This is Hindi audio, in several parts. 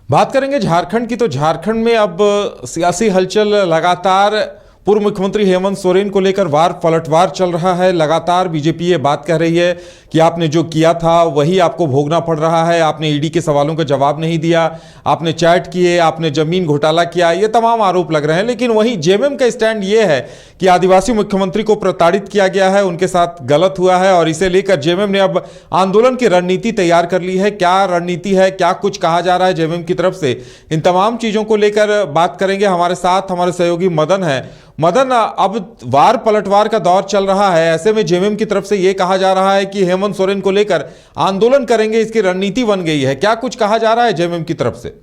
बात करेंगे झारखंड की। तो झारखंड में अब सियासी हलचल लगातार पूर्व मुख्यमंत्री हेमंत सोरेन को लेकर वार पलटवार चल रहा है। लगातार बीजेपी ये बात कह रही है कि आपने जो किया था वही आपको भोगना पड़ रहा है। आपने ईडी के सवालों का जवाब नहीं दिया, आपने चैट किए, आपने जमीन घोटाला किया, ये तमाम आरोप लग रहे हैं। लेकिन वहीं जेएमएम का स्टैंड ये है कि आदिवासी मुख्यमंत्री को प्रताड़ित किया गया है, उनके साथ गलत हुआ है और इसे लेकर जेएमएम ने अब आंदोलन की रणनीति तैयार कर ली है। क्या रणनीति है, क्या कुछ कहा जा रहा है जेएमएम की तरफ से, इन तमाम चीजों को लेकर बात करेंगे। हमारे साथ हमारे सहयोगी मदन है। मदन, अब वार पलटवार का दौर चल रहा है, ऐसे में जेएमएम की तरफ से यह कहा जा रहा है कि हेमंत सोरेन को लेकर आंदोलन करेंगे, इसकी रणनीति बन गई है। क्या कुछ कहा जा रहा है जेएमएम की तरफ से?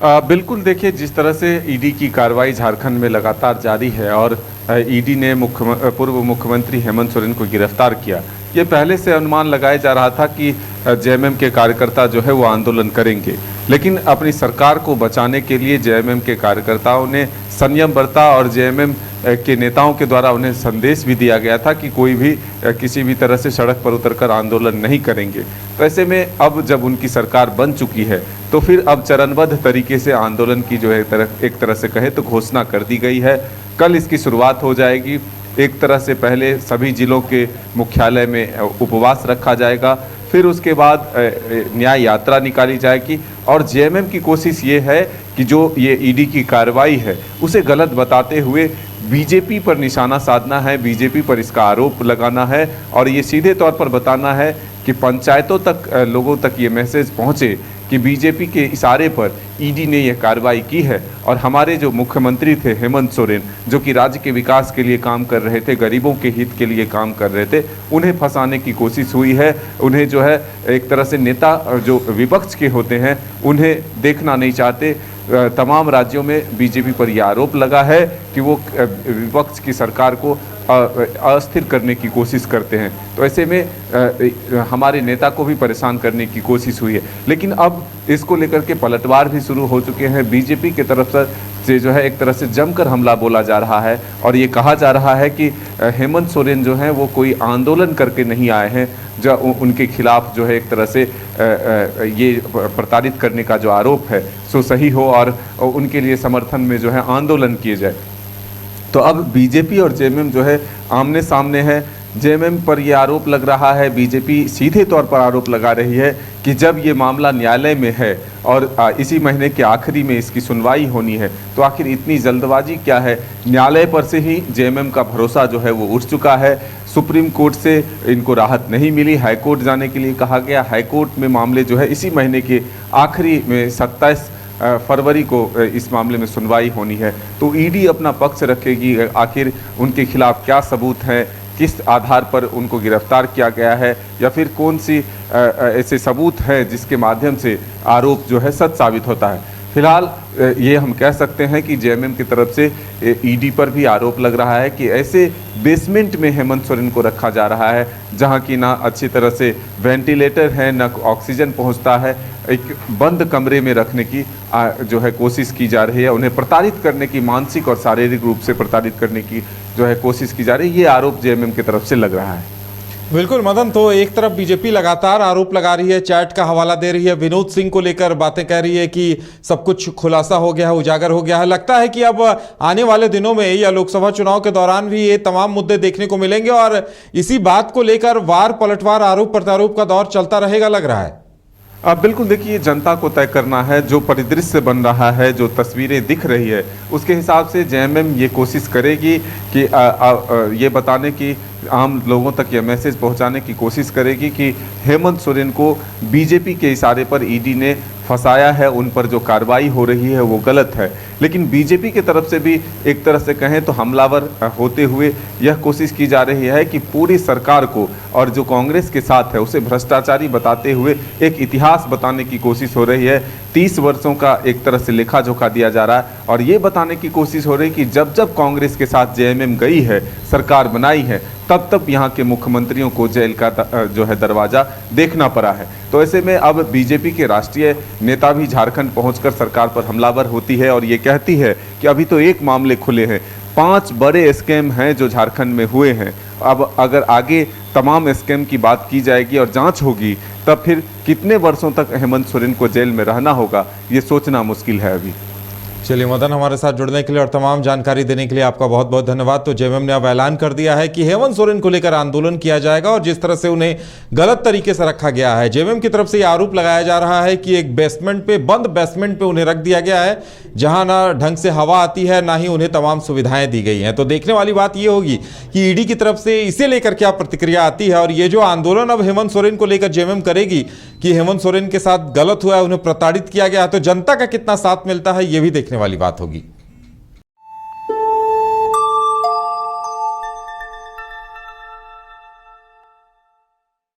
बिल्कुल, देखिए, जिस तरह से ईडी की कार्रवाई झारखंड में लगातार जारी है और ईडी ने पूर्व मुख्यमंत्री हेमंत सोरेन को गिरफ्तार किया, ये पहले से अनुमान लगाया जा रहा था कि जेएमएम के कार्यकर्ता जो है वो आंदोलन करेंगे। लेकिन अपनी सरकार को बचाने के लिए जेएमएम के कार्यकर्ताओं ने संयम बरता और जेएमएम के नेताओं के द्वारा उन्हें संदेश भी दिया गया था कि कोई भी किसी भी तरह से सड़क पर उतरकर आंदोलन नहीं करेंगे। तो ऐसे में अब जब उनकी सरकार बन चुकी है तो फिर अब चरणबद्ध तरीके से आंदोलन की जो है एक तरह से कहे तो घोषणा कर दी गई है। कल इसकी शुरुआत हो जाएगी। एक तरह से पहले सभी जिलों के मुख्यालय में उपवास रखा जाएगा, फिर उसके बाद न्याय यात्रा निकाली जाएगी। और जेएमएम की कोशिश ये है कि जो ये ईडी की कार्रवाई है उसे गलत बताते हुए बीजेपी पर निशाना साधना है, बीजेपी पर इसका आरोप लगाना है और ये सीधे तौर पर बताना है कि पंचायतों तक लोगों तक ये मैसेज पहुँचे कि बीजेपी के इशारे पर ईडी ने यह कार्रवाई की है। और हमारे जो मुख्यमंत्री थे हेमंत सोरेन, जो कि राज्य के विकास के लिए काम कर रहे थे, गरीबों के हित के लिए काम कर रहे थे, उन्हें फंसाने की कोशिश हुई है। उन्हें जो है एक तरह से नेता जो विपक्ष के होते हैं उन्हें देखना नहीं चाहते। तमाम राज्यों में बीजेपी पर यह आरोप लगा है कि वो विपक्ष की सरकार को अस्थिर करने की कोशिश करते हैं। तो ऐसे में हमारे नेता को भी परेशान करने की कोशिश हुई है। लेकिन अब इसको लेकर के पलटवार भी शुरू हो चुके हैं। बीजेपी की तरफ से जो है एक तरह से जमकर हमला बोला जा रहा है और ये कहा जा रहा है कि हेमंत सोरेन जो हैं वो कोई आंदोलन करके नहीं आए हैं, जो उनके खिलाफ जो है एक तरह से ये प्रताड़ित करने का जो आरोप है सो सही हो और उनके लिए समर्थन में जो है आंदोलन किए जाए। तो अब बीजेपी और जेएमएम जो है आमने सामने है। जेएमएम पर यह आरोप लग रहा है, बीजेपी सीधे तौर पर आरोप लगा रही है कि जब ये मामला न्यायालय में है और इसी महीने के आखिरी में इसकी सुनवाई होनी है तो आखिर इतनी जल्दबाजी क्या है। न्यायालय पर से ही जेएमएम का भरोसा जो है वो उठ चुका है। सुप्रीम कोर्ट से इनको राहत नहीं मिली, हाईकोर्ट जाने के लिए कहा गया। हाईकोर्ट में मामले जो है इसी महीने के आखिरी में 27 फरवरी को इस मामले में सुनवाई होनी है। तो ईडी अपना पक्ष रखेगी, आखिर उनके खिलाफ क्या सबूत हैं, किस आधार पर उनको गिरफ्तार किया गया है या फिर कौन सी ऐसे सबूत हैं जिसके माध्यम से आरोप जो है सच साबित होता है। फिलहाल ये हम कह सकते हैं कि जेएमएम की तरफ से ईडी पर भी आरोप लग रहा है कि ऐसे बेसमेंट में हेमंत सोरेन को रखा जा रहा है जहां की ना अच्छी तरह से वेंटिलेटर है, ना ऑक्सीजन पहुंचता है। एक बंद कमरे में रखने की जो है कोशिश की जा रही है। उन्हें प्रताड़ित करने की, मानसिक और शारीरिक रूप से प्रताड़ित करने की जो है कोशिश की जा रही है। ये आरोप जेएमएम की तरफ से लग रहा है। बिल्कुल मदन, तो एक तरफ बीजेपी लगातार आरोप लगा रही है, चैट का हवाला दे रही है, विनोद सिंह को लेकर बातें कह रही है कि सब कुछ खुलासा हो गया है, उजागर हो गया है। लगता है कि अब आने वाले दिनों में या लोकसभा चुनाव के दौरान भी ये तमाम मुद्दे देखने को मिलेंगे और इसी बात को लेकर वार पलटवार, आरोप प्रत्यारोप का दौर चलता रहेगा, लग रहा है। अब बिल्कुल देखिए, जनता को तय करना है। जो परिदृश्य बन रहा है, जो तस्वीरें दिख रही है, उसके हिसाब से जेएमएम ये कोशिश करेगी कि ये बताने की, आम लोगों तक यह मैसेज पहुंचाने की कोशिश करेगी कि हेमंत सोरेन को बीजेपी के इशारे पर ईडी ने फंसाया है, उन पर जो कार्रवाई हो रही है वो गलत है। लेकिन बीजेपी की तरफ से भी एक तरह से कहें तो हमलावर होते हुए यह कोशिश की जा रही है कि पूरी सरकार को और जो कांग्रेस के साथ है उसे भ्रष्टाचारी बताते हुए एक इतिहास बताने की कोशिश हो रही है। 30 वर्षों का एक तरह से लेखा जोखा दिया जा रहा है और ये बताने की कोशिश हो रही है कि जब जब कांग्रेस के साथ जेएमएम गई है, सरकार बनाई है, तब तब यहाँ के मुख्यमंत्रियों को जेल का जो है दरवाजा देखना पड़ा है। तो ऐसे में अब बीजेपी के राष्ट्रीय नेता भी झारखंड पहुंचकर सरकार पर हमलावर होती है और ये कहती है कि अभी तो एक मामले खुले हैं, 5 बड़े स्कैम हैं जो झारखंड में हुए हैं। अब अगर आगे तमाम स्कैम की बात की जाएगी और जांच होगी, तब फिर कितने वर्षों तक हेमंत सोरेन को जेल में रहना होगा, ये सोचना मुश्किल है अभी। चलिए मदन, हमारे साथ जुड़ने के लिए और तमाम जानकारी देने के लिए आपका बहुत बहुत धन्यवाद। तो जेएमएम ने अब ऐलान कर दिया है कि हेमंत सोरेन को लेकर आंदोलन किया जाएगा और जिस तरह से उन्हें गलत तरीके से रखा गया है, जेएमएम की तरफ से यह आरोप लगाया जा रहा है कि एक बेसमेंट पे, बंद बेसमेंट पे उन्हें रख दिया गया है, जहां ना ढंग से हवा आती है, ना ही उन्हें तमाम सुविधाएं दी गई हैं। तो देखने वाली बात यह होगी कि ईडी की तरफ से इसे लेकर क्या प्रतिक्रिया आती है, और ये जो आंदोलन अब हेमंत सोरेन को लेकर जेएमएम करेगी कि हेमंत सोरेन के साथ गलत हुआ है, उन्हें प्रताड़ित किया गया है, तो जनता का कितना साथ मिलता है, ये भी देखने वाली बात होगी।